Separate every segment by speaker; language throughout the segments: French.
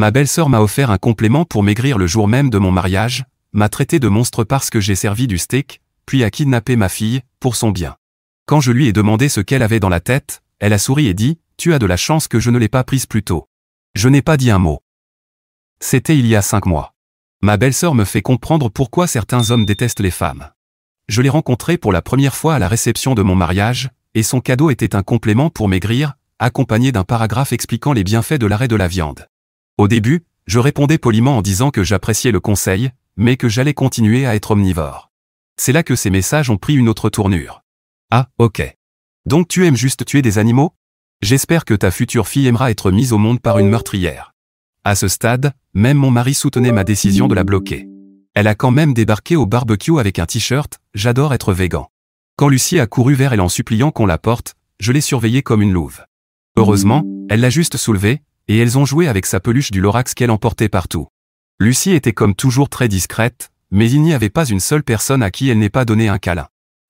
Speaker 1: Ma belle-sœur m'a offert un complément pour maigrir le jour même de mon mariage, m'a traité de monstre parce que j'ai servi du steak, puis a kidnappé ma fille, pour son bien. Quand je lui ai demandé ce qu'elle avait dans la tête, elle a souri et dit « Tu as de la chance que je ne l'ai pas prise plus tôt. » Je n'ai pas dit un mot. C'était il y a 5 mois. Ma belle-sœur me fait comprendre pourquoi certains hommes détestent les femmes. Je l'ai rencontrée pour la première fois à la réception de mon mariage, et son cadeau était un complément pour maigrir, accompagné d'un paragraphe expliquant les bienfaits de l'arrêt de la viande. Au début, je répondais poliment en disant que j'appréciais le conseil, mais que j'allais continuer à être omnivore. C'est là que ces messages ont pris une autre tournure. Ah, ok. Donc tu aimes juste tuer des animaux? J'espère que ta future fille aimera être mise au monde par une meurtrière. À ce stade, même mon mari soutenait ma décision de la bloquer. Elle a quand même débarqué au barbecue avec un t-shirt « J'adore être végan ». Quand Lucie a couru vers elle en suppliant qu'on la porte, je l'ai surveillée comme une louve. Heureusement, elle l'a juste soulevée, et elles ont joué avec sa peluche du Lorax qu'elle emportait partout. Lucie était comme toujours très discrète, mais il n'y avait pas une seule personne à qui elle n'ait pas donné un câlin.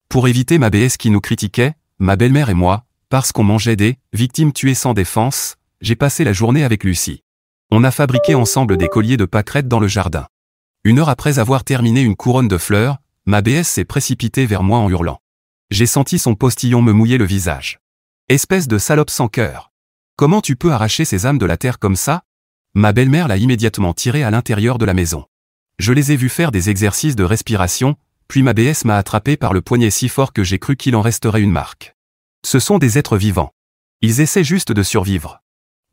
Speaker 1: Pour éviter ma BS qui nous critiquait, ma belle-mère et moi, parce qu'on mangeait des victimes tuées sans défense, j'ai passé la journée avec Lucie. On a fabriqué ensemble des colliers de pâquerettes dans le jardin. 1 heure après avoir terminé une couronne de fleurs, ma BS s'est précipitée vers moi en hurlant. J'ai senti son postillon me mouiller le visage. Espèce de salope sans cœur. Comment tu peux arracher ces âmes de la terre comme ça? Ma belle-mère l'a immédiatement tirée à l'intérieur de la maison. Je les ai vus faire des exercices de respiration, puis ma BS m'a attrapé par le poignet si fort que j'ai cru qu'il en resterait une marque. Ce sont des êtres vivants. Ils essaient juste de survivre.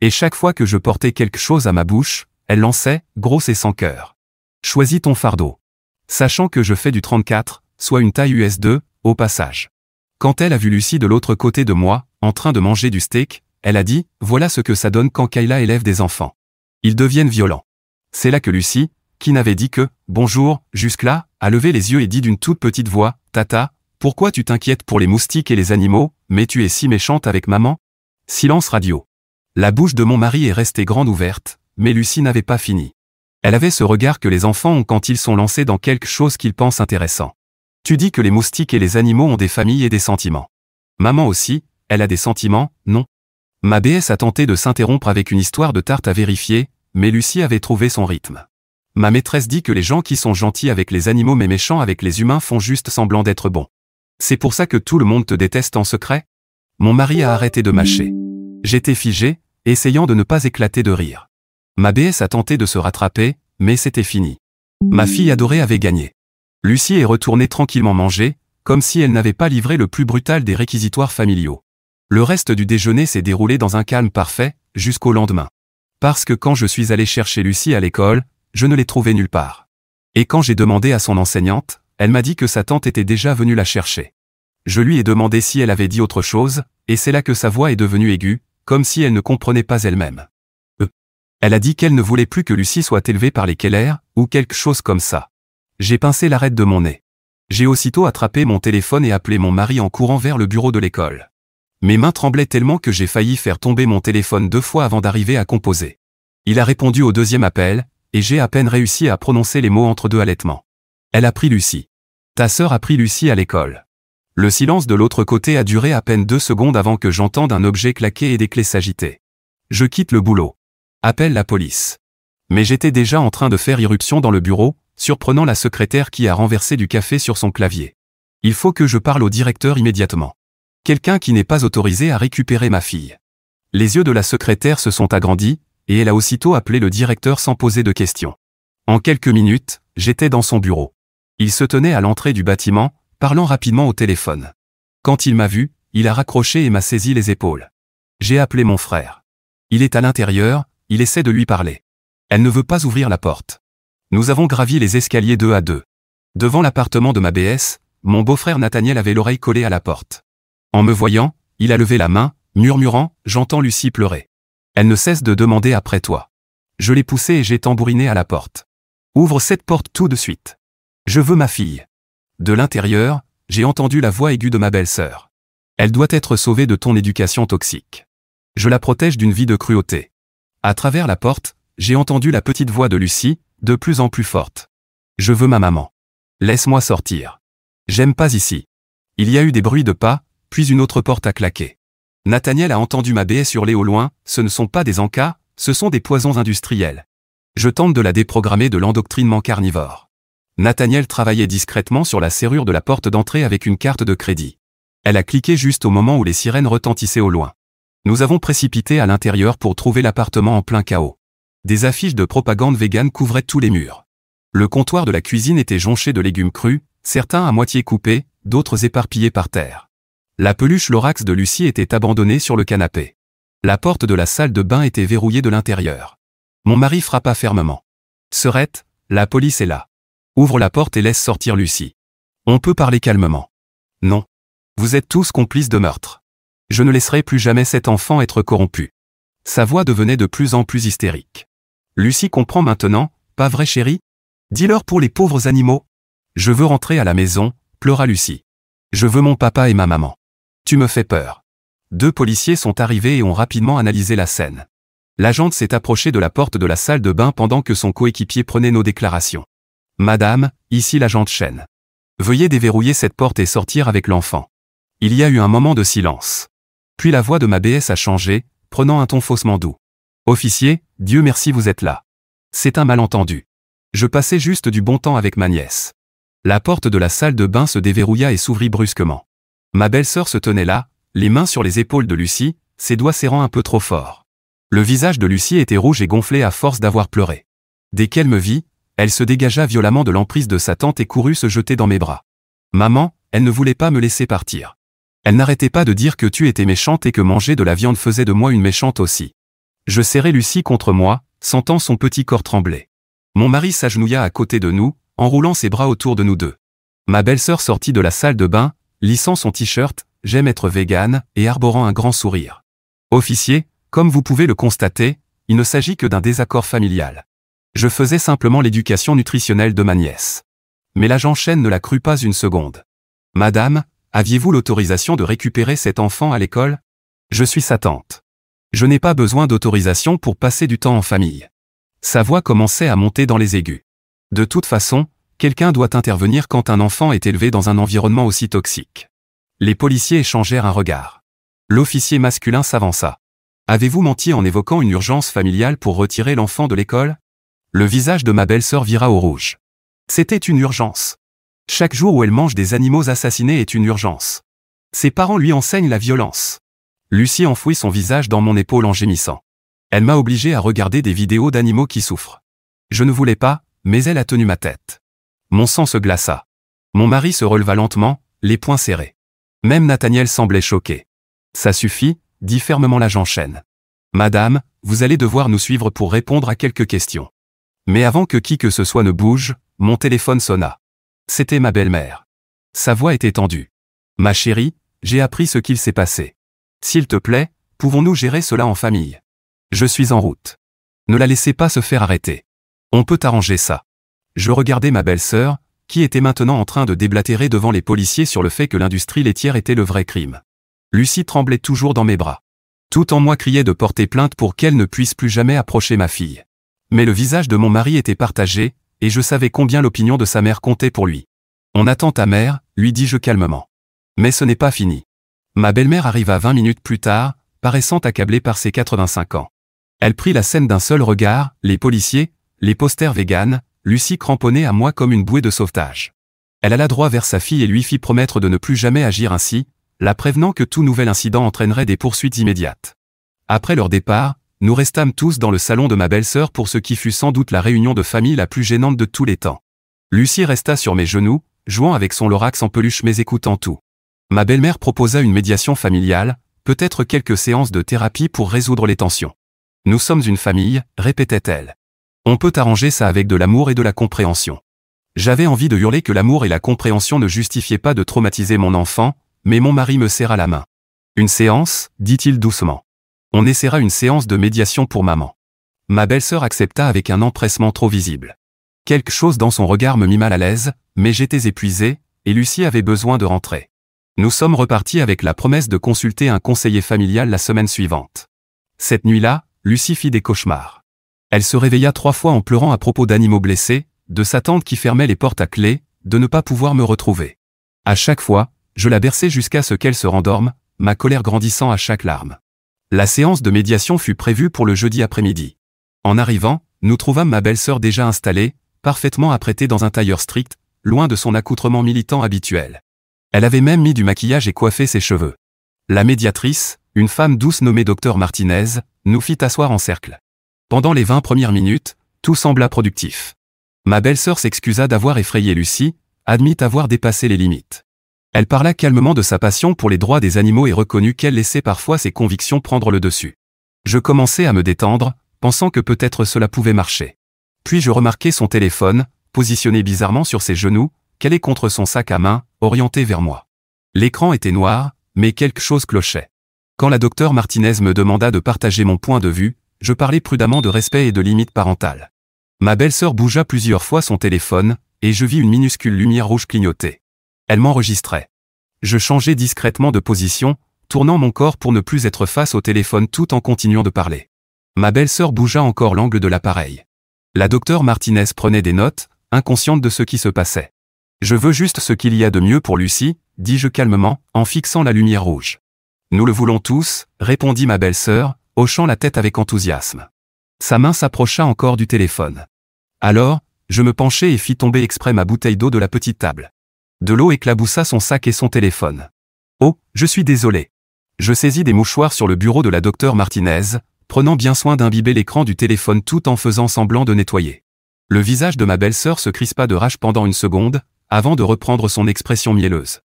Speaker 1: Et chaque fois que je portais quelque chose à ma bouche, elle lançait, grosse et sans cœur. Choisis ton fardeau. Sachant que je fais du 34, soit une taille US2, au passage. Quand elle a vu Lucie de l'autre côté de moi, en train de manger du steak, elle a dit « Voilà ce que ça donne quand Kayla élève des enfants. Ils deviennent violents. » C'est là que Lucie, qui n'avait dit que « Bonjour » jusque-là, a levé les yeux et dit d'une toute petite voix « Tata, pourquoi tu t'inquiètes pour les moustiques et les animaux, mais tu es si méchante avec maman ?» Silence radio. La bouche de mon mari est restée grande ouverte, mais Lucie n'avait pas fini. Elle avait ce regard que les enfants ont quand ils sont lancés dans quelque chose qu'ils pensent intéressant. Tu dis que les moustiques et les animaux ont des familles et des sentiments. Maman aussi, elle a des sentiments, non? Ma BS a tenté de s'interrompre avec une histoire de tarte à vérifier, mais Lucie avait trouvé son rythme. Ma maîtresse dit que les gens qui sont gentils avec les animaux mais méchants avec les humains font juste semblant d'être bons. C'est pour ça que tout le monde te déteste en secret? Mon mari a arrêté de mâcher. J'étais figé, essayant de ne pas éclater de rire. Ma BS a tenté de se rattraper, mais c'était fini. Ma fille adorée avait gagné. Lucie est retournée tranquillement manger, comme si elle n'avait pas livré le plus brutal des réquisitoires familiaux. Le reste du déjeuner s'est déroulé dans un calme parfait, jusqu'au lendemain. Parce que quand je suis allé chercher Lucie à l'école, je ne l'ai trouvée nulle part. Et quand j'ai demandé à son enseignante, elle m'a dit que sa tante était déjà venue la chercher. Je lui ai demandé si elle avait dit autre chose, et c'est là que sa voix est devenue aiguë, comme si elle ne comprenait pas elle-même. Elle a dit qu'elle ne voulait plus que Lucie soit élevée par les Keller, ou quelque chose comme ça. J'ai pincé l'arête de mon nez. J'ai aussitôt attrapé mon téléphone et appelé mon mari en courant vers le bureau de l'école. Mes mains tremblaient tellement que j'ai failli faire tomber mon téléphone 2 fois avant d'arriver à composer. Il a répondu au 2e appel, et j'ai à peine réussi à prononcer les mots entre 2 halètements. Elle a pris Lucie. Ta sœur a pris Lucie à l'école. Le silence de l'autre côté a duré à peine 2 secondes avant que j'entende un objet claquer et des clés s'agiter. Je quitte le boulot. Appelle la police. Mais j'étais déjà en train de faire irruption dans le bureau, surprenant la secrétaire qui a renversé du café sur son clavier. Il faut que je parle au directeur immédiatement. Quelqu'un qui n'est pas autorisé à récupérer ma fille. Les yeux de la secrétaire se sont agrandis, et elle a aussitôt appelé le directeur sans poser de questions. En quelques minutes, j'étais dans son bureau. Il se tenait à l'entrée du bâtiment, parlant rapidement au téléphone. Quand il m'a vu, il a raccroché et m'a saisi les épaules. J'ai appelé mon frère. Il est à l'intérieur, il essaie de lui parler. Elle ne veut pas ouvrir la porte. Nous avons gravi les escaliers 2 à 2. Devant l'appartement de ma BS, mon beau-frère Nathaniel avait l'oreille collée à la porte. En me voyant, il a levé la main, murmurant « J'entends Lucie pleurer. Elle ne cesse de demander après toi. » Je l'ai poussé et j'ai tambouriné à la porte. « Ouvre cette porte tout de suite. Je veux ma fille. » De l'intérieur, j'ai entendu la voix aiguë de ma belle-sœur. « Elle doit être sauvée de ton éducation toxique. Je la protège d'une vie de cruauté. » À travers la porte, j'ai entendu la petite voix de Lucie, de plus en plus forte. « Je veux ma maman. Laisse-moi sortir. J'aime pas ici. » Il y a eu des bruits de pas, puis une autre porte a claqué. Nathaniel a entendu ma BS hurler au loin, ce ne sont pas des encas, ce sont des poisons industriels. Je tente de la déprogrammer de l'endoctrinement carnivore. Nathaniel travaillait discrètement sur la serrure de la porte d'entrée avec une carte de crédit. Elle a cliqué juste au moment où les sirènes retentissaient au loin. Nous avons précipité à l'intérieur pour trouver l'appartement en plein chaos. Des affiches de propagande végane couvraient tous les murs. Le comptoir de la cuisine était jonché de légumes crus, certains à moitié coupés, d'autres éparpillés par terre. La peluche Lorax de Lucie était abandonnée sur le canapé. La porte de la salle de bain était verrouillée de l'intérieur. Mon mari frappa fermement. « Serette, la police est là. Ouvre la porte et laisse sortir Lucie. On peut parler calmement. » « Non. Vous êtes tous complices de meurtre. Je ne laisserai plus jamais cet enfant être corrompu. » Sa voix devenait de plus en plus hystérique. « Lucie comprend maintenant, pas vrai chérie? Dis-leur pour les pauvres animaux. »« Je veux rentrer à la maison, » pleura Lucie. « Je veux mon papa et ma maman. Tu me fais peur. » 2 policiers sont arrivés et ont rapidement analysé la scène. L'agente s'est approchée de la porte de la salle de bain pendant que son coéquipier prenait nos déclarations. « Madame, ici l'agente Chen. Veuillez déverrouiller cette porte et sortir avec l'enfant. » Il y a eu un moment de silence. Puis la voix de ma BS a changé, prenant un ton faussement doux. « Officier, Dieu merci vous êtes là. C'est un malentendu. Je passais juste du bon temps avec ma nièce. » La porte de la salle de bain se déverrouilla et s'ouvrit brusquement. Ma belle-sœur se tenait là, les mains sur les épaules de Lucie, ses doigts serrant un peu trop fort. Le visage de Lucie était rouge et gonflé à force d'avoir pleuré. Dès qu'elle me vit, elle se dégagea violemment de l'emprise de sa tante et courut se jeter dans mes bras. Maman, elle ne voulait pas me laisser partir. Elle n'arrêtait pas de dire que tu étais méchante et que manger de la viande faisait de moi une méchante aussi. Je serrai Lucie contre moi, sentant son petit corps trembler. Mon mari s'agenouilla à côté de nous, enroulant ses bras autour de nous deux. Ma belle-sœur sortit de la salle de bain, lissant son t-shirt « J'aime être végane » et arborant un grand sourire. Officier, comme vous pouvez le constater, il ne s'agit que d'un désaccord familial. Je faisais simplement l'éducation nutritionnelle de ma nièce. Mais l'agent Chen ne la crut pas une seconde. Madame, aviez-vous l'autorisation de récupérer cet enfant à l'école? Je suis sa tante. Je n'ai pas besoin d'autorisation pour passer du temps en famille. Sa voix commençait à monter dans les aigus. De toute façon, quelqu'un doit intervenir quand un enfant est élevé dans un environnement aussi toxique. Les policiers échangèrent un regard. L'officier masculin s'avança. Avez-vous menti en évoquant une urgence familiale pour retirer l'enfant de l'école? Le visage de ma belle-sœur vira au rouge. C'était une urgence. Chaque jour où elle mange des animaux assassinés est une urgence. Ses parents lui enseignent la violence. Lucie enfouit son visage dans mon épaule en gémissant. Elle m'a obligé à regarder des vidéos d'animaux qui souffrent. Je ne voulais pas, mais elle a tenu ma tête. Mon sang se glaça. Mon mari se releva lentement, les poings serrés. Même Nathaniel semblait choqué. Ça suffit, dit fermement l'agent Chen. Madame, vous allez devoir nous suivre pour répondre à quelques questions. Mais avant que qui que ce soit ne bouge, mon téléphone sonna. C'était ma belle-mère. Sa voix était tendue. Ma chérie, j'ai appris ce qu'il s'est passé. S'il te plaît, pouvons-nous gérer cela en famille? Je suis en route. Ne la laissez pas se faire arrêter. On peut arranger ça. Je regardais ma belle-sœur, qui était maintenant en train de déblatérer devant les policiers sur le fait que l'industrie laitière était le vrai crime. Lucie tremblait toujours dans mes bras. Tout en moi criait de porter plainte pour qu'elle ne puisse plus jamais approcher ma fille. Mais le visage de mon mari était partagé, et je savais combien l'opinion de sa mère comptait pour lui. On attend ta mère, lui dis-je calmement. Mais ce n'est pas fini. Ma belle-mère arriva 20 minutes plus tard, paraissant accablée par ses 85 ans. Elle prit la scène d'un seul regard, les policiers, les posters véganes, Lucie cramponnée à moi comme une bouée de sauvetage. Elle alla droit vers sa fille et lui fit promettre de ne plus jamais agir ainsi, la prévenant que tout nouvel incident entraînerait des poursuites immédiates. Après leur départ, nous restâmes tous dans le salon de ma belle-sœur pour ce qui fut sans doute la réunion de famille la plus gênante de tous les temps. Lucie resta sur mes genoux, jouant avec son Lorax en peluche mais écoutant tout. Ma belle-mère proposa une médiation familiale, peut-être quelques séances de thérapie pour résoudre les tensions. Nous sommes une famille, répétait-elle. On peut arranger ça avec de l'amour et de la compréhension. J'avais envie de hurler que l'amour et la compréhension ne justifiaient pas de traumatiser mon enfant, mais mon mari me serra la main. Une séance, dit-il doucement. On essaiera une séance de médiation pour maman. Ma belle-sœur accepta avec un empressement trop visible. Quelque chose dans son regard me mit mal à l'aise, mais j'étais épuisé, et Lucie avait besoin de rentrer. Nous sommes repartis avec la promesse de consulter un conseiller familial la semaine suivante. Cette nuit-là, Lucie fit des cauchemars. Elle se réveilla 3 fois en pleurant à propos d'animaux blessés, de sa tante qui fermait les portes à clé, de ne pas pouvoir me retrouver. À chaque fois, je la berçais jusqu'à ce qu'elle se rendorme, ma colère grandissant à chaque larme. La séance de médiation fut prévue pour le jeudi après-midi. En arrivant, nous trouvâmes ma belle-sœur déjà installée, parfaitement apprêtée dans un tailleur strict, loin de son accoutrement militant habituel. Elle avait même mis du maquillage et coiffé ses cheveux. La médiatrice, une femme douce nommée Dr Martinez, nous fit asseoir en cercle. Pendant les 20 premières minutes, tout sembla productif. Ma belle-sœur s'excusa d'avoir effrayé Lucie, admit avoir dépassé les limites. Elle parla calmement de sa passion pour les droits des animaux et reconnut qu'elle laissait parfois ses convictions prendre le dessus. Je commençais à me détendre, pensant que peut-être cela pouvait marcher. Puis je remarquai son téléphone, positionné bizarrement sur ses genoux, calé contre son sac à main, orienté vers moi. L'écran était noir, mais quelque chose clochait. Quand la docteure Martinez me demanda de partager mon point de vue, je parlais prudemment de respect et de limites parentales. Ma belle-sœur bougea plusieurs fois son téléphone, et je vis une minuscule lumière rouge clignoter. Elle m'enregistrait. Je changeai discrètement de position, tournant mon corps pour ne plus être face au téléphone tout en continuant de parler. Ma belle-sœur bougea encore l'angle de l'appareil. La docteure Martinez prenait des notes, inconsciente de ce qui se passait. « Je veux juste ce qu'il y a de mieux pour Lucie », dis-je calmement, en fixant la lumière rouge. « Nous le voulons tous », répondit ma belle-sœur, hochant la tête avec enthousiasme. Sa main s'approcha encore du téléphone. Alors, je me penchai et fis tomber exprès ma bouteille d'eau de la petite table. De l'eau éclaboussa son sac et son téléphone. « Oh, je suis désolé. » Je saisis des mouchoirs sur le bureau de la docteure Martinez, prenant bien soin d'imbiber l'écran du téléphone tout en faisant semblant de nettoyer. Le visage de ma belle-sœur se crispa de rage pendant une seconde, avant de reprendre son expression mielleuse.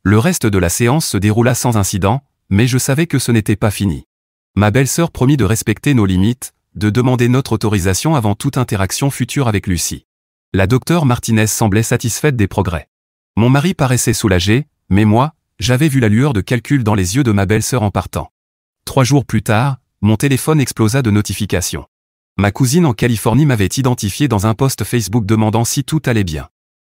Speaker 1: Le reste de la séance se déroula sans incident, mais je savais que ce n'était pas fini. Ma belle-sœur promit de respecter nos limites, de demander notre autorisation avant toute interaction future avec Lucie. La docteure Martinez semblait satisfaite des progrès. Mon mari paraissait soulagé, mais moi, j'avais vu la lueur de calcul dans les yeux de ma belle-sœur en partant. 3 jours plus tard, mon téléphone explosa de notifications. Ma cousine en Californie m'avait identifié dans un post Facebook demandant si tout allait bien.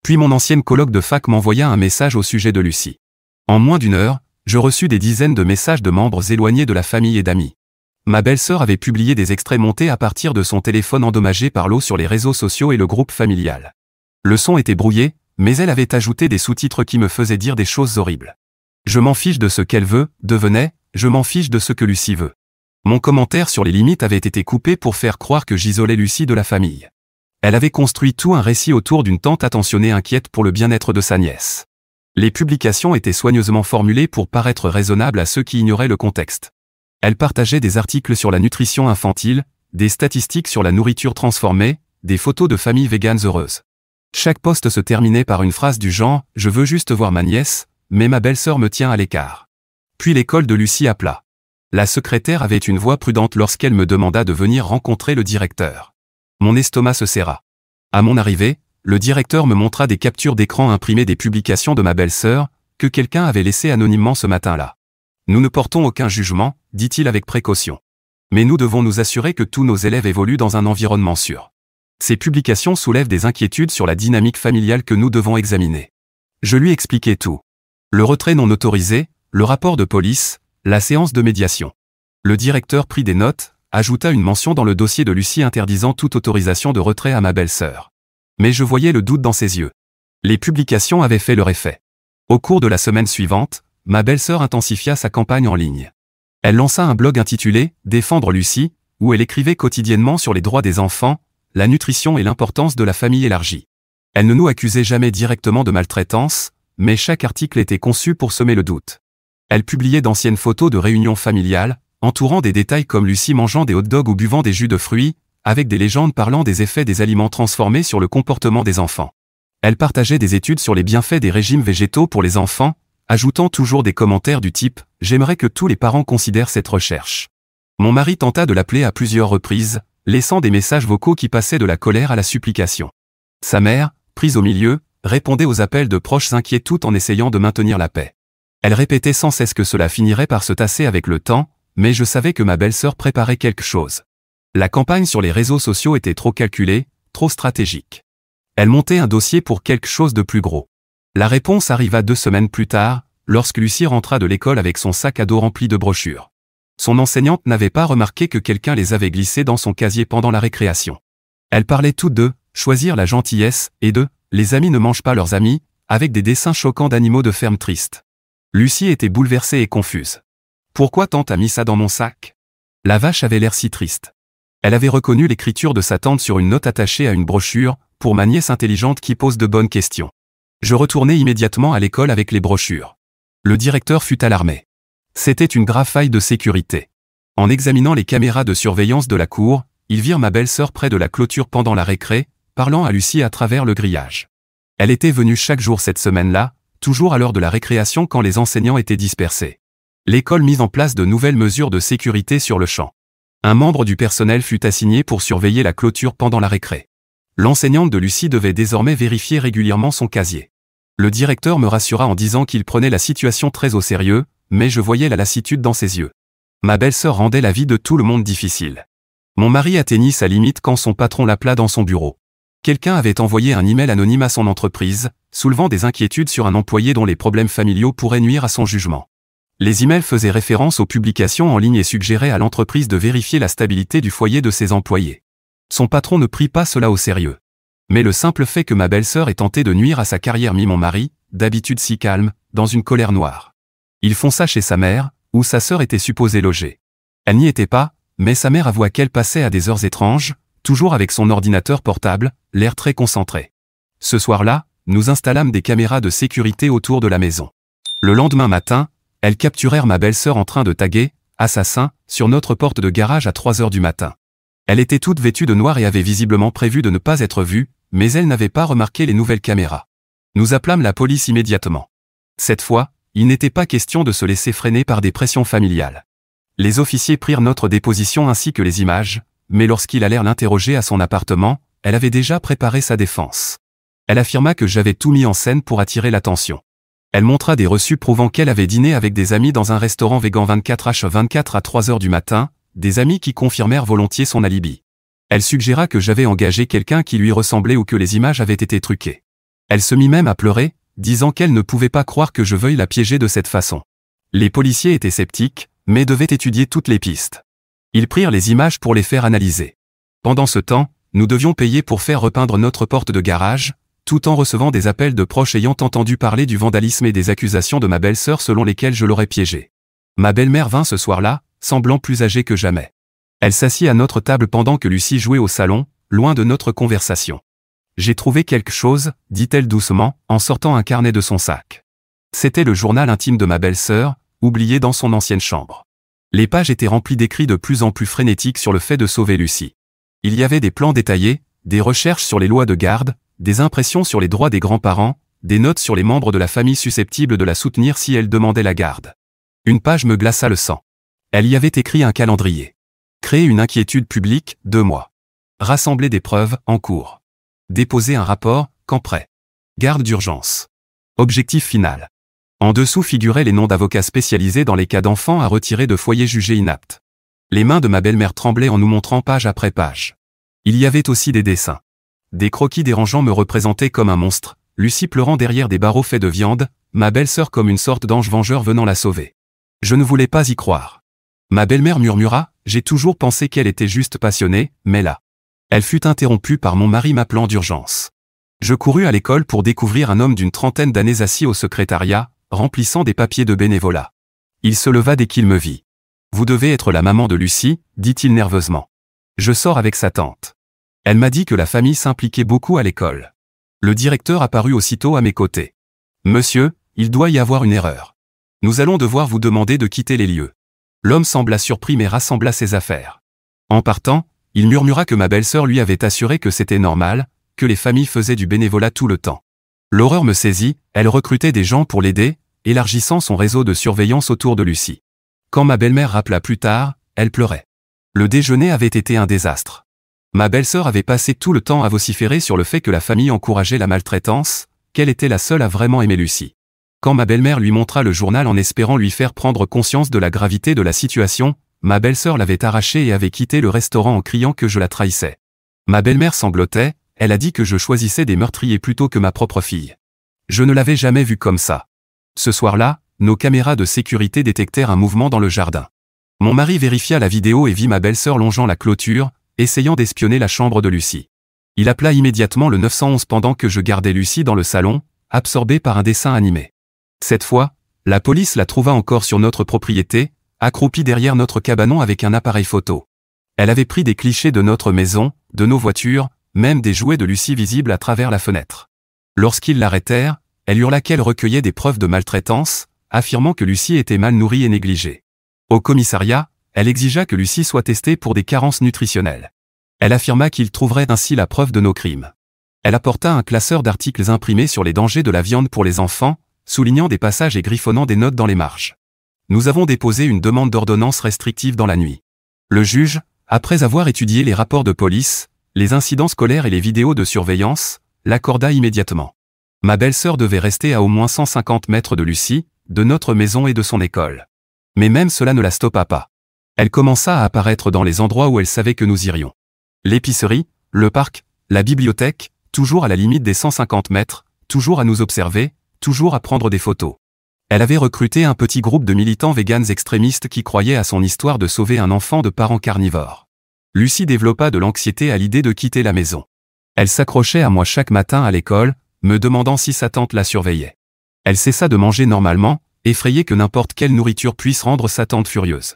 Speaker 1: Puis mon ancienne coloc de fac m'envoya un message au sujet de Lucie. En moins d'1 heure, je reçus des dizaines de messages de membres éloignés de la famille et d'amis. Ma belle-sœur avait publié des extraits montés à partir de son téléphone endommagé par l'eau sur les réseaux sociaux et le groupe familial. Le son était brouillé, mais elle avait ajouté des sous-titres qui me faisaient dire des choses horribles. Je m'en fiche de ce qu'elle veut, devenait, je m'en fiche de ce que Lucie veut. Mon commentaire sur les limites avait été coupé pour faire croire que j'isolais Lucie de la famille. Elle avait construit tout un récit autour d'une tante attentionnée inquiète pour le bien-être de sa nièce. Les publications étaient soigneusement formulées pour paraître raisonnables à ceux qui ignoraient le contexte. Elle partageait des articles sur la nutrition infantile, des statistiques sur la nourriture transformée, des photos de familles véganes heureuses. Chaque post se terminait par une phrase du genre « Je veux juste voir ma nièce, mais ma belle-sœur me tient à l'écart ». Puis l'école de Lucie appela. La secrétaire avait une voix prudente lorsqu'elle me demanda de venir rencontrer le directeur. Mon estomac se serra. À mon arrivée, le directeur me montra des captures d'écran imprimées des publications de ma belle-sœur, que quelqu'un avait laissées anonymement ce matin-là. Nous ne portons aucun jugement, dit-il avec précaution. Mais nous devons nous assurer que tous nos élèves évoluent dans un environnement sûr. Ces publications soulèvent des inquiétudes sur la dynamique familiale que nous devons examiner. Je lui expliquai tout. Le retrait non autorisé, le rapport de police, la séance de médiation. Le directeur prit des notes, ajouta une mention dans le dossier de Lucie interdisant toute autorisation de retrait à ma belle-sœur. Mais je voyais le doute dans ses yeux. Les publications avaient fait leur effet. Au cours de la semaine suivante, ma belle-sœur intensifia sa campagne en ligne. Elle lança un blog intitulé « Défendre Lucie », où elle écrivait quotidiennement sur les droits des enfants, la nutrition et l'importance de la famille élargie. Elle ne nous accusait jamais directement de maltraitance, mais chaque article était conçu pour semer le doute. Elle publiait d'anciennes photos de réunions familiales, entourant des détails comme Lucie mangeant des hot-dogs ou buvant des jus de fruits, avec des légendes parlant des effets des aliments transformés sur le comportement des enfants. Elle partageait des études sur les bienfaits des régimes végétaux pour les enfants, ajoutant toujours des commentaires du type « J'aimerais que tous les parents considèrent cette recherche ». Mon mari tenta de l'appeler à plusieurs reprises, laissant des messages vocaux qui passaient de la colère à la supplication. Sa mère, prise au milieu, répondait aux appels de proches inquiets tout en essayant de maintenir la paix. Elle répétait sans cesse que cela finirait par se tasser avec le temps, mais je savais que ma belle-sœur préparait quelque chose. La campagne sur les réseaux sociaux était trop calculée, trop stratégique. Elle montait un dossier pour quelque chose de plus gros. La réponse arriva 2 semaines plus tard, lorsque Lucie rentra de l'école avec son sac à dos rempli de brochures. Son enseignante n'avait pas remarqué que quelqu'un les avait glissées dans son casier pendant la récréation. Elle parlait toutes de « choisir la gentillesse » et de « les amis ne mangent pas leurs amis », avec des dessins choquants d'animaux de ferme tristes. Lucie était bouleversée et confuse. « Pourquoi tante a mis ça dans mon sac ?» La vache avait l'air si triste. Elle avait reconnu l'écriture de sa tante sur une note attachée à une brochure, pour ma nièce intelligente qui pose de bonnes questions. Je retournai immédiatement à l'école avec les brochures. Le directeur fut alarmé. C'était une grave faille de sécurité. En examinant les caméras de surveillance de la cour, ils virent ma belle-sœur près de la clôture pendant la récré, parlant à Lucie à travers le grillage. Elle était venue chaque jour cette semaine-là, toujours à l'heure de la récréation quand les enseignants étaient dispersés. L'école mit en place de nouvelles mesures de sécurité sur le champ. Un membre du personnel fut assigné pour surveiller la clôture pendant la récré. L'enseignante de Lucie devait désormais vérifier régulièrement son casier. Le directeur me rassura en disant qu'il prenait la situation très au sérieux, mais je voyais la lassitude dans ses yeux. Ma belle-sœur rendait la vie de tout le monde difficile. Mon mari atteignit sa limite quand son patron l'appela dans son bureau. Quelqu'un avait envoyé un email anonyme à son entreprise, soulevant des inquiétudes sur un employé dont les problèmes familiaux pourraient nuire à son jugement. Les emails faisaient référence aux publications en ligne et suggéraient à l'entreprise de vérifier la stabilité du foyer de ses employés. Son patron ne prit pas cela au sérieux. Mais le simple fait que ma belle-sœur ait tenté de nuire à sa carrière mit mon mari, d'habitude si calme, dans une colère noire. Il fonça chez sa mère, où sa sœur était supposée loger. Elle n'y était pas, mais sa mère avoua qu'elle passait à des heures étranges, toujours avec son ordinateur portable, l'air très concentré. Ce soir-là, nous installâmes des caméras de sécurité autour de la maison. Le lendemain matin, elles capturèrent ma belle-sœur en train de taguer « Assassin » sur notre porte de garage à 3 heures du matin. Elle était toute vêtue de noir et avait visiblement prévu de ne pas être vue, mais elle n'avait pas remarqué les nouvelles caméras. Nous appelâmes la police immédiatement. Cette fois, il n'était pas question de se laisser freiner par des pressions familiales. Les officiers prirent notre déposition ainsi que les images, mais lorsqu'ils allèrent l'interroger à son appartement, elle avait déjà préparé sa défense. Elle affirma que j'avais tout mis en scène pour attirer l'attention. Elle montra des reçus prouvant qu'elle avait dîné avec des amis dans un restaurant végan 24h24 à 3 heures du matin, des amis qui confirmèrent volontiers son alibi. Elle suggéra que j'avais engagé quelqu'un qui lui ressemblait ou que les images avaient été truquées. Elle se mit même à pleurer, disant qu'elle ne pouvait pas croire que je veuille la piéger de cette façon. Les policiers étaient sceptiques, mais devaient étudier toutes les pistes. Ils prirent les images pour les faire analyser. Pendant ce temps, nous devions payer pour faire repeindre notre porte de garage, tout en recevant des appels de proches ayant entendu parler du vandalisme et des accusations de ma belle-sœur selon lesquelles je l'aurais piégée. Ma belle-mère vint ce soir-là, semblant plus âgée que jamais. Elle s'assit à notre table pendant que Lucie jouait au salon, loin de notre conversation. « J'ai trouvé quelque chose », dit-elle doucement, en sortant un carnet de son sac. C'était le journal intime de ma belle-sœur, oublié dans son ancienne chambre. Les pages étaient remplies d'écrits de plus en plus frénétiques sur le fait de sauver Lucie. Il y avait des plans détaillés, des recherches sur les lois de garde, des impressions sur les droits des grands-parents, des notes sur les membres de la famille susceptibles de la soutenir si elle demandait la garde. Une page me glaça le sang. Elle y avait écrit un calendrier. Créer une inquiétude publique, 2 mois. Rassembler des preuves, en cours. Déposer un rapport, quand prêt. Garde d'urgence. Objectif final. En dessous figuraient les noms d'avocats spécialisés dans les cas d'enfants à retirer de foyers jugés inaptes. Les mains de ma belle-mère tremblaient en nous montrant page après page. Il y avait aussi des dessins. Des croquis dérangeants me représentaient comme un monstre, Lucie pleurant derrière des barreaux faits de viande, ma belle-sœur comme une sorte d'ange vengeur venant la sauver. Je ne voulais pas y croire. Ma belle-mère murmura, « J'ai toujours pensé qu'elle était juste passionnée, mais là. » Elle fut interrompue par mon mari m'appelant d'urgence. Je courus à l'école pour découvrir un homme d'une trentaine d'années assis au secrétariat, remplissant des papiers de bénévolat. Il se leva dès qu'il me vit. « Vous devez être la maman de Lucie », dit-il nerveusement. Je sors avec sa tante. Elle m'a dit que la famille s'impliquait beaucoup à l'école. Le directeur apparut aussitôt à mes côtés. « Monsieur, il doit y avoir une erreur. Nous allons devoir vous demander de quitter les lieux. » L'homme sembla surpris mais rassembla ses affaires. En partant, il murmura que ma belle-sœur lui avait assuré que c'était normal, que les familles faisaient du bénévolat tout le temps. L'horreur me saisit, elle recrutait des gens pour l'aider, élargissant son réseau de surveillance autour de Lucie. Quand ma belle-mère rappela plus tard, elle pleurait. Le déjeuner avait été un désastre. Ma belle-sœur avait passé tout le temps à vociférer sur le fait que la famille encourageait la maltraitance, qu'elle était la seule à vraiment aimer Lucie. Quand ma belle-mère lui montra le journal en espérant lui faire prendre conscience de la gravité de la situation, ma belle-sœur l'avait arraché et avait quitté le restaurant en criant que je la trahissais. Ma belle-mère sanglotait, elle a dit que je choisissais des meurtriers plutôt que ma propre fille. Je ne l'avais jamais vue comme ça. Ce soir-là, nos caméras de sécurité détectèrent un mouvement dans le jardin. Mon mari vérifia la vidéo et vit ma belle-sœur longeant la clôture, essayant d'espionner la chambre de Lucie. Il appela immédiatement le 911 pendant que je gardais Lucie dans le salon, absorbée par un dessin animé. Cette fois, la police la trouva encore sur notre propriété, accroupie derrière notre cabanon avec un appareil photo. Elle avait pris des clichés de notre maison, de nos voitures, même des jouets de Lucie visibles à travers la fenêtre. Lorsqu'ils l'arrêtèrent, elle hurla qu'elle recueillait des preuves de maltraitance, affirmant que Lucie était mal nourrie et négligée. Au commissariat, elle exigea que Lucie soit testée pour des carences nutritionnelles. Elle affirma qu'il trouverait ainsi la preuve de nos crimes. Elle apporta un classeur d'articles imprimés sur les dangers de la viande pour les enfants, soulignant des passages et griffonnant des notes dans les marges. Nous avons déposé une demande d'ordonnance restrictive dans la nuit. Le juge, après avoir étudié les rapports de police, les incidents scolaires et les vidéos de surveillance, l'accorda immédiatement. Ma belle-sœur devait rester à au moins 150 mètres de Lucie, de notre maison et de son école. Mais même cela ne la stoppa pas. Elle commença à apparaître dans les endroits où elle savait que nous irions. L'épicerie, le parc, la bibliothèque, toujours à la limite des 150 mètres, toujours à nous observer, toujours à prendre des photos. Elle avait recruté un petit groupe de militants véganes extrémistes qui croyaient à son histoire de sauver un enfant de parents carnivores. Lucie développa de l'anxiété à l'idée de quitter la maison. Elle s'accrochait à moi chaque matin à l'école, me demandant si sa tante la surveillait. Elle cessa de manger normalement, effrayée que n'importe quelle nourriture puisse rendre sa tante furieuse.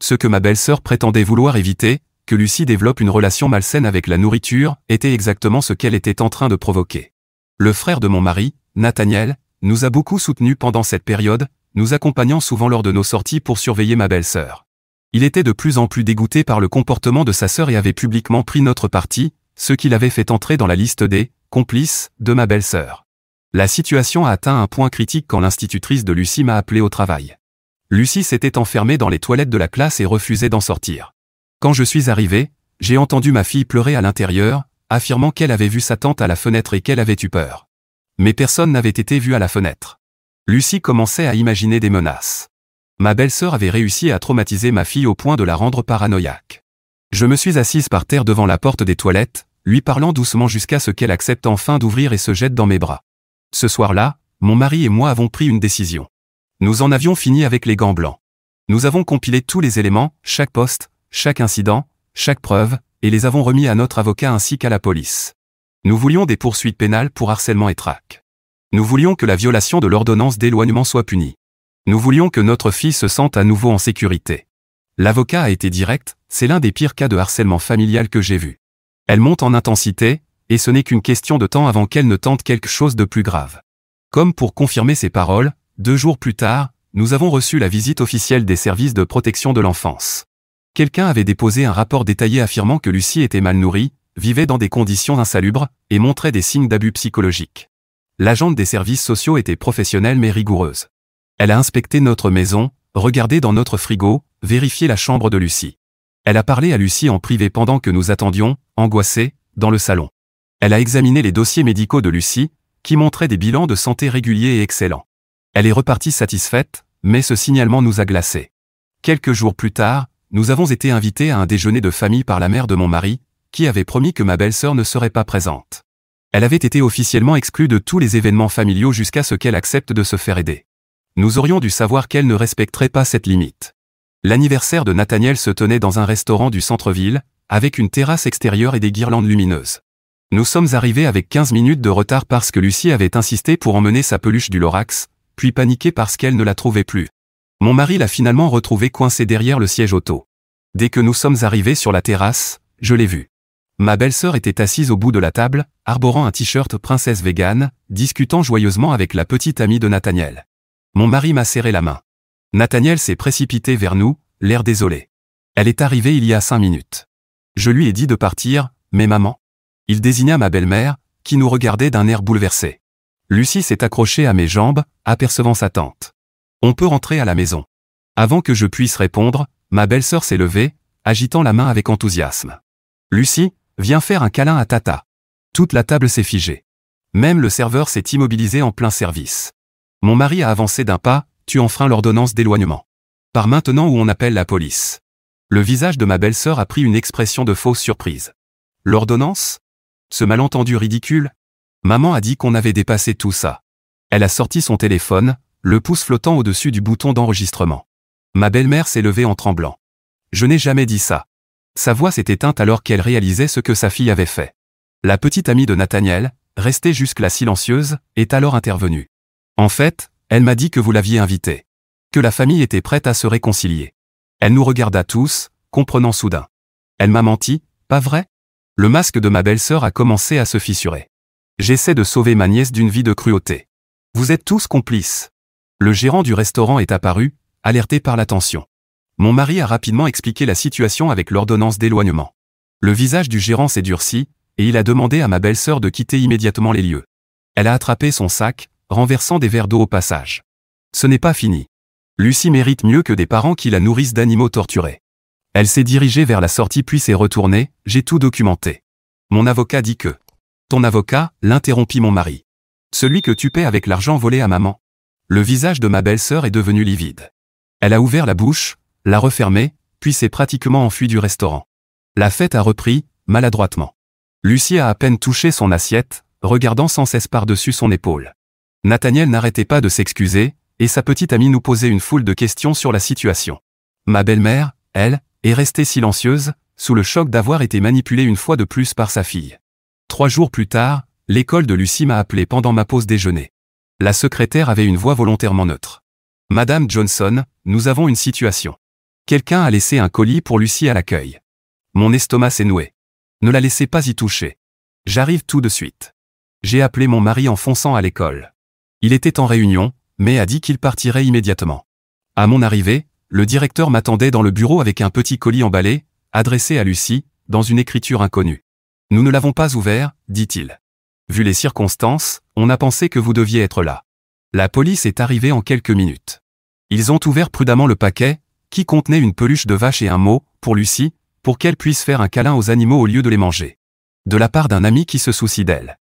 Speaker 1: Ce que ma belle-sœur prétendait vouloir éviter, que Lucie développe une relation malsaine avec la nourriture, était exactement ce qu'elle était en train de provoquer. Le frère de mon mari, Nathaniel, nous a beaucoup soutenus pendant cette période, nous accompagnant souvent lors de nos sorties pour surveiller ma belle-sœur. Il était de plus en plus dégoûté par le comportement de sa sœur et avait publiquement pris notre parti, ce qui l'avait fait entrer dans la liste des « complices » de ma belle-sœur. La situation a atteint un point critique quand l'institutrice de Lucie m'a appelé au travail. Lucie s'était enfermée dans les toilettes de la classe et refusait d'en sortir. Quand je suis arrivé, j'ai entendu ma fille pleurer à l'intérieur, affirmant qu'elle avait vu sa tante à la fenêtre et qu'elle avait eu peur. Mais personne n'avait été vu à la fenêtre. Lucie commençait à imaginer des menaces. Ma belle-sœur avait réussi à traumatiser ma fille au point de la rendre paranoïaque. Je me suis assise par terre devant la porte des toilettes, lui parlant doucement jusqu'à ce qu'elle accepte enfin d'ouvrir et se jette dans mes bras. Ce soir-là, mon mari et moi avons pris une décision. Nous en avions fini avec les gants blancs. Nous avons compilé tous les éléments, chaque poste, chaque incident, chaque preuve, et les avons remis à notre avocat ainsi qu'à la police. Nous voulions des poursuites pénales pour harcèlement et traque. Nous voulions que la violation de l'ordonnance d'éloignement soit punie. Nous voulions que notre fille se sente à nouveau en sécurité. L'avocat a été direct, c'est l'un des pires cas de harcèlement familial que j'ai vu. Elle monte en intensité, et ce n'est qu'une question de temps avant qu'elle ne tente quelque chose de plus grave. Comme pour confirmer ses paroles, 2 jours plus tard, nous avons reçu la visite officielle des services de protection de l'enfance. Quelqu'un avait déposé un rapport détaillé affirmant que Lucie était mal nourrie, vivait dans des conditions insalubres, et montrait des signes d'abus psychologiques. L'agente des services sociaux était professionnelle mais rigoureuse. Elle a inspecté notre maison, regardé dans notre frigo, vérifié la chambre de Lucie. Elle a parlé à Lucie en privé pendant que nous attendions, angoissés, dans le salon. Elle a examiné les dossiers médicaux de Lucie, qui montraient des bilans de santé réguliers et excellents. Elle est repartie satisfaite, mais ce signalement nous a glacés. Quelques jours plus tard, nous avons été invités à un déjeuner de famille par la mère de mon mari, qui avait promis que ma belle-sœur ne serait pas présente. Elle avait été officiellement exclue de tous les événements familiaux jusqu'à ce qu'elle accepte de se faire aider. Nous aurions dû savoir qu'elle ne respecterait pas cette limite. L'anniversaire de Nathaniel se tenait dans un restaurant du centre-ville, avec une terrasse extérieure et des guirlandes lumineuses. Nous sommes arrivés avec 15 minutes de retard parce que Lucie avait insisté pour emmener sa peluche du Lorax, puis paniqué parce qu'elle ne la trouvait plus. Mon mari l'a finalement retrouvée coincée derrière le siège auto. Dès que nous sommes arrivés sur la terrasse, je l'ai vue. Ma belle-sœur était assise au bout de la table, arborant un t-shirt princesse végane, discutant joyeusement avec la petite amie de Nathaniel. Mon mari m'a serré la main. Nathaniel s'est précipité vers nous, l'air désolé. Elle est arrivée il y a 5 minutes. Je lui ai dit de partir, mais maman. Il désigna ma belle-mère, qui nous regardait d'un air bouleversé. Lucie s'est accrochée à mes jambes, apercevant sa tante. On peut rentrer à la maison. Avant que je puisse répondre, ma belle-sœur s'est levée, agitant la main avec enthousiasme. Lucie, viens faire un câlin à Tata. Toute la table s'est figée. Même le serveur s'est immobilisé en plein service. Mon mari a avancé d'un pas, tu enfreins l'ordonnance d'éloignement. Par maintenant ou on appelle la police. Le visage de ma belle-sœur a pris une expression de fausse surprise. L'ordonnance ? Ce malentendu ridicule ? Maman a dit qu'on avait dépassé tout ça. Elle a sorti son téléphone, le pouce flottant au-dessus du bouton d'enregistrement. Ma belle-mère s'est levée en tremblant. Je n'ai jamais dit ça. Sa voix s'est éteinte alors qu'elle réalisait ce que sa fille avait fait. La petite amie de Nathaniel, restée jusque-là silencieuse, est alors intervenue. En fait, elle m'a dit que vous l'aviez invitée. Que la famille était prête à se réconcilier. Elle nous regarda tous, comprenant soudain. Elle m'a menti, pas vrai? Le masque de ma belle-sœur a commencé à se fissurer. J'essaie de sauver ma nièce d'une vie de cruauté. Vous êtes tous complices. Le gérant du restaurant est apparu, alerté par la tension. Mon mari a rapidement expliqué la situation avec l'ordonnance d'éloignement. Le visage du gérant s'est durci, et il a demandé à ma belle-sœur de quitter immédiatement les lieux. Elle a attrapé son sac, renversant des verres d'eau au passage. Ce n'est pas fini. Lucie mérite mieux que des parents qui la nourrissent d'animaux torturés. Elle s'est dirigée vers la sortie puis s'est retournée, j'ai tout documenté. Mon avocat dit que... Ton avocat, l'interrompit mon mari. Celui que tu paies avec l'argent volé à maman. Le visage de ma belle-sœur est devenu livide. Elle a ouvert la bouche, l'a refermée, puis s'est pratiquement enfuie du restaurant. La fête a repris, maladroitement. Lucie a à peine touché son assiette, regardant sans cesse par-dessus son épaule. Nathaniel n'arrêtait pas de s'excuser, et sa petite amie nous posait une foule de questions sur la situation. Ma belle-mère, elle, est restée silencieuse, sous le choc d'avoir été manipulée une fois de plus par sa fille. 3 jours plus tard, l'école de Lucie m'a appelé pendant ma pause déjeuner. La secrétaire avait une voix volontairement neutre. Madame Johnson, nous avons une situation. Quelqu'un a laissé un colis pour Lucie à l'accueil. Mon estomac s'est noué. Ne la laissez pas y toucher. J'arrive tout de suite. J'ai appelé mon mari en fonçant à l'école. Il était en réunion, mais a dit qu'il partirait immédiatement. À mon arrivée, le directeur m'attendait dans le bureau avec un petit colis emballé, adressé à Lucie, dans une écriture inconnue. Nous ne l'avons pas ouvert, dit-il. Vu les circonstances, on a pensé que vous deviez être là. La police est arrivée en quelques minutes. Ils ont ouvert prudemment le paquet, qui contenait une peluche de vache et un mot, pour Lucie, pour qu'elle puisse faire un câlin aux animaux au lieu de les manger. De la part d'un ami qui se soucie d'elle.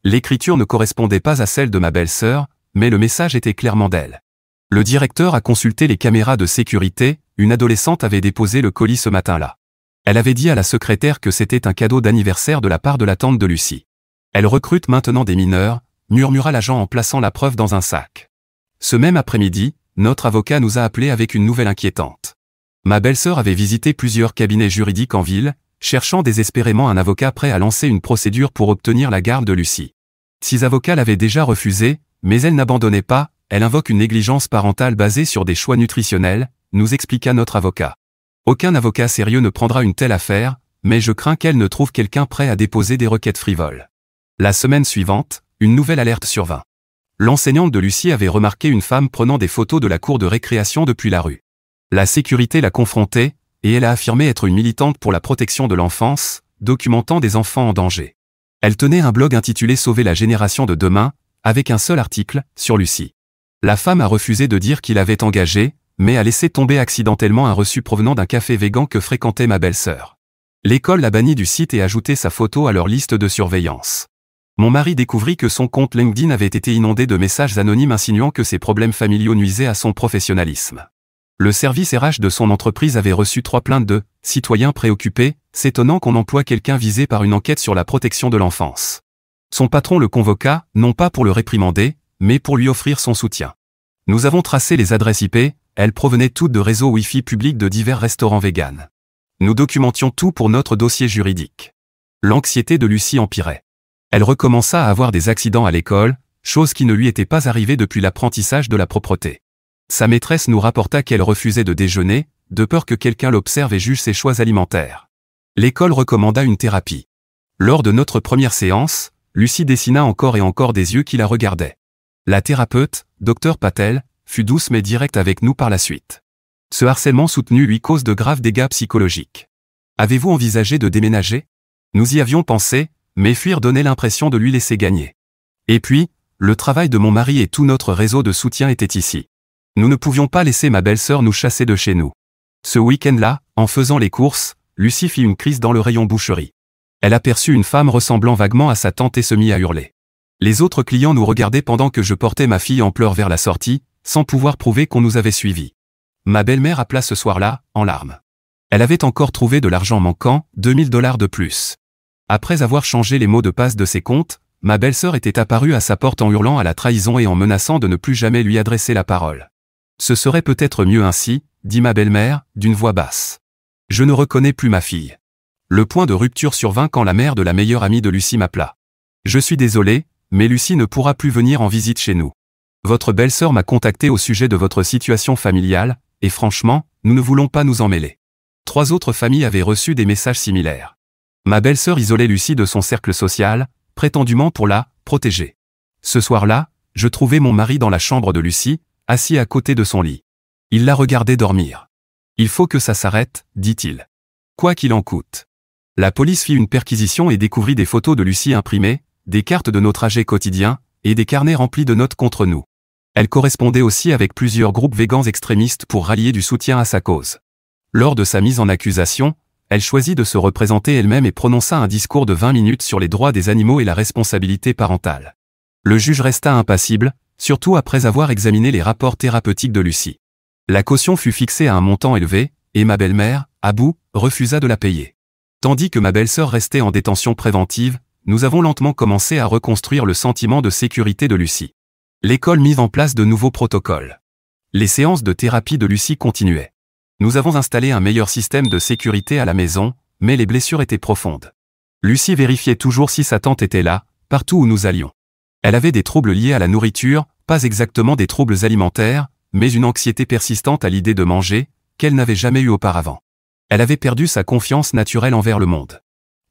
Speaker 1: L'écriture ne correspondait pas à celle de ma belle-sœur, mais le message était clairement d'elle. Le directeur a consulté les caméras de sécurité, une adolescente avait déposé le colis ce matin-là. Elle avait dit à la secrétaire que c'était un cadeau d'anniversaire de la part de la tante de Lucie. Elle recrute maintenant des mineurs, murmura l'agent en plaçant la preuve dans un sac. Ce même après-midi, notre avocat nous a appelés avec une nouvelle inquiétante. Ma belle-sœur avait visité plusieurs cabinets juridiques en ville, cherchant désespérément un avocat prêt à lancer une procédure pour obtenir la garde de Lucie. 6 avocats l'avaient déjà refusé, mais elle n'abandonnait pas, elle invoque une négligence parentale basée sur des choix nutritionnels, nous expliqua notre avocat. Aucun avocat sérieux ne prendra une telle affaire, mais je crains qu'elle ne trouve quelqu'un prêt à déposer des requêtes frivoles. La semaine suivante, une nouvelle alerte survint. L'enseignante de Lucie avait remarqué une femme prenant des photos de la cour de récréation depuis la rue. La sécurité l'a confrontée, et elle a affirmé être une militante pour la protection de l'enfance, documentant des enfants en danger. Elle tenait un blog intitulé Sauver la génération de demain, avec un seul article, sur Lucie. La femme a refusé de dire qu'il avait engagé, mais a laissé tomber accidentellement un reçu provenant d'un café végan que fréquentait ma belle-sœur. L'école l'a banni du site et ajouté sa photo à leur liste de surveillance. Mon mari découvrit que son compte LinkedIn avait été inondé de messages anonymes insinuant que ses problèmes familiaux nuisaient à son professionnalisme. Le service RH de son entreprise avait reçu 3 plaintes de « citoyens préoccupés », s'étonnant qu'on emploie quelqu'un visé par une enquête sur la protection de l'enfance. Son patron le convoqua, non pas pour le réprimander, mais pour lui offrir son soutien. Nous avons tracé les adresses IP, elles provenaient toutes de réseaux Wi-Fi publics de divers restaurants véganes. Nous documentions tout pour notre dossier juridique. L'anxiété de Lucie empirait. Elle recommença à avoir des accidents à l'école, chose qui ne lui était pas arrivée depuis l'apprentissage de la propreté. Sa maîtresse nous rapporta qu'elle refusait de déjeuner, de peur que quelqu'un l'observe et juge ses choix alimentaires. L'école recommanda une thérapie. Lors de notre première séance, Lucie dessina encore et encore des yeux qui la regardaient. La thérapeute, Dr Patel, fut douce mais directe avec nous par la suite. Ce harcèlement soutenu lui cause de graves dégâts psychologiques. Avez-vous envisagé de déménager? Nous y avions pensé, mais fuir donnait l'impression de lui laisser gagner. Et puis, le travail de mon mari et tout notre réseau de soutien était ici. Nous ne pouvions pas laisser ma belle-sœur nous chasser de chez nous. Ce week-end-là, en faisant les courses, Lucie fit une crise dans le rayon boucherie. Elle aperçut une femme ressemblant vaguement à sa tante et se mit à hurler. Les autres clients nous regardaient pendant que je portais ma fille en pleurs vers la sortie, sans pouvoir prouver qu'on nous avait suivis. Ma belle-mère appela ce soir-là, en larmes. Elle avait encore trouvé de l'argent manquant, $2000 de plus. Après avoir changé les mots de passe de ses comptes, ma belle-sœur était apparue à sa porte en hurlant à la trahison et en menaçant de ne plus jamais lui adresser la parole. Ce serait peut-être mieux ainsi, dit ma belle-mère, d'une voix basse. Je ne reconnais plus ma fille. Le point de rupture survint quand la mère de la meilleure amie de Lucie m'appela. Je suis désolé, mais Lucie ne pourra plus venir en visite chez nous. Votre belle-sœur m'a contacté au sujet de votre situation familiale, et franchement, nous ne voulons pas nous en mêler. 3 autres familles avaient reçu des messages similaires. Ma belle-sœur isolait Lucie de son cercle social, prétendument pour la protéger. Ce soir-là, je trouvais mon mari dans la chambre de Lucie, assis à côté de son lit. Il la regardait dormir. « Il faut que ça s'arrête », dit-il. « Quoi qu'il en coûte. » La police fit une perquisition et découvrit des photos de Lucie imprimées, des cartes de nos trajets quotidiens, et des carnets remplis de notes contre nous. Elle correspondait aussi avec plusieurs groupes végans extrémistes pour rallier du soutien à sa cause. Lors de sa mise en accusation, elle choisit de se représenter elle-même et prononça un discours de 20 minutes sur les droits des animaux et la responsabilité parentale. Le juge resta impassible, surtout après avoir examiné les rapports thérapeutiques de Lucie. La caution fut fixée à un montant élevé, et ma belle-mère, à bout, refusa de la payer. Tandis que ma belle-sœur restait en détention préventive, nous avons lentement commencé à reconstruire le sentiment de sécurité de Lucie. L'école mit en place de nouveaux protocoles. Les séances de thérapie de Lucie continuaient. Nous avons installé un meilleur système de sécurité à la maison, mais les blessures étaient profondes. Lucie vérifiait toujours si sa tante était là, partout où nous allions. Elle avait des troubles liés à la nourriture, pas exactement des troubles alimentaires, mais une anxiété persistante à l'idée de manger, qu'elle n'avait jamais eue auparavant. Elle avait perdu sa confiance naturelle envers le monde.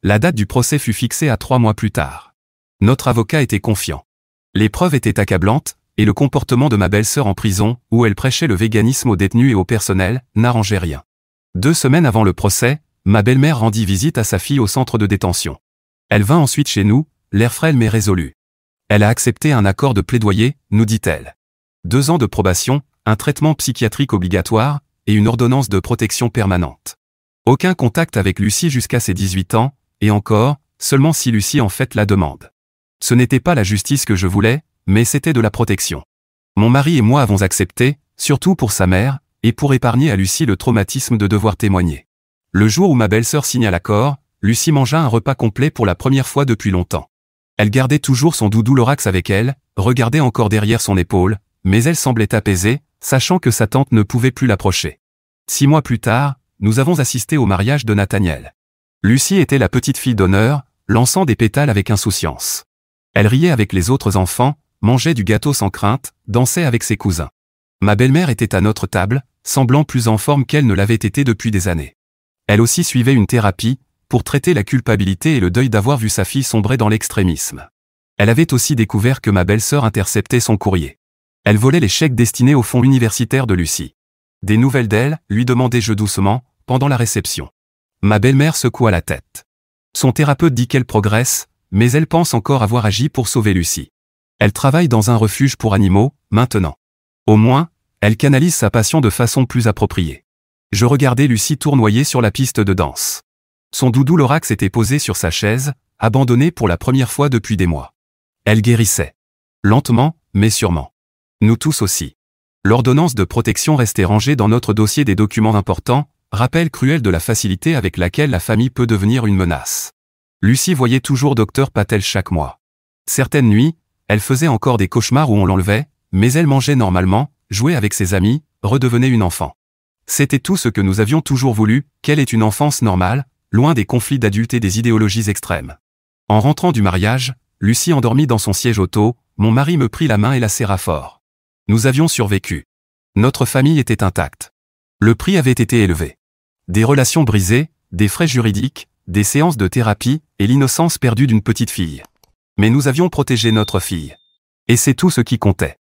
Speaker 1: La date du procès fut fixée à 3 mois plus tard. Notre avocat était confiant. Les preuves étaient accablantes, et le comportement de ma belle-sœur en prison, où elle prêchait le véganisme aux détenus et au personnel, n'arrangeait rien. 2 semaines avant le procès, ma belle-mère rendit visite à sa fille au centre de détention. Elle vint ensuite chez nous, l'air frêle mais résolu. Elle a accepté un accord de plaidoyer, nous dit-elle. 2 ans de probation, un traitement psychiatrique obligatoire, et une ordonnance de protection permanente. Aucun contact avec Lucie jusqu'à ses 18 ans, et encore, seulement si Lucie en fait la demande. Ce n'était pas la justice que je voulais, mais c'était de la protection. Mon mari et moi avons accepté, surtout pour sa mère, et pour épargner à Lucie le traumatisme de devoir témoigner. Le jour où ma belle-sœur signa l'accord, Lucie mangea un repas complet pour la première fois depuis longtemps. Elle gardait toujours son doudou Lorax avec elle, regardait encore derrière son épaule, mais elle semblait apaisée, sachant que sa tante ne pouvait plus l'approcher. 6 mois plus tard, nous avons assisté au mariage de Nathaniel. Lucie était la petite fille d'honneur, lançant des pétales avec insouciance. Elle riait avec les autres enfants, mangeait du gâteau sans crainte, dansait avec ses cousins. Ma belle-mère était à notre table, semblant plus en forme qu'elle ne l'avait été depuis des années. Elle aussi suivait une thérapie, pour traiter la culpabilité et le deuil d'avoir vu sa fille sombrer dans l'extrémisme. Elle avait aussi découvert que ma belle-sœur interceptait son courrier. Elle volait les chèques destinés au fonds universitaire de Lucie. Des nouvelles d'elle, lui demandai-je doucement, pendant la réception. Ma belle-mère secoua la tête. Son thérapeute dit qu'elle progresse, mais elle pense encore avoir agi pour sauver Lucie. Elle travaille dans un refuge pour animaux, maintenant. Au moins, elle canalise sa passion de façon plus appropriée. Je regardais Lucie tournoyer sur la piste de danse. Son doudou Lorax était posé sur sa chaise, abandonné pour la première fois depuis des mois. Elle guérissait. Lentement, mais sûrement. Nous tous aussi. L'ordonnance de protection restait rangée dans notre dossier des documents importants, rappel cruel de la facilité avec laquelle la famille peut devenir une menace. Lucie voyait toujours Dr Patel chaque mois. Certaines nuits, elle faisait encore des cauchemars où on l'enlevait, mais elle mangeait normalement, jouait avec ses amis, redevenait une enfant. C'était tout ce que nous avions toujours voulu, qu'elle ait une enfance normale, loin des conflits d'adultes et des idéologies extrêmes. En rentrant du mariage, Lucie endormie dans son siège auto, mon mari me prit la main et la serra fort. Nous avions survécu. Notre famille était intacte. Le prix avait été élevé. Des relations brisées, des frais juridiques, des séances de thérapie, et l'innocence perdue d'une petite fille. Mais nous avions protégé notre fille. Et c'est tout ce qui comptait.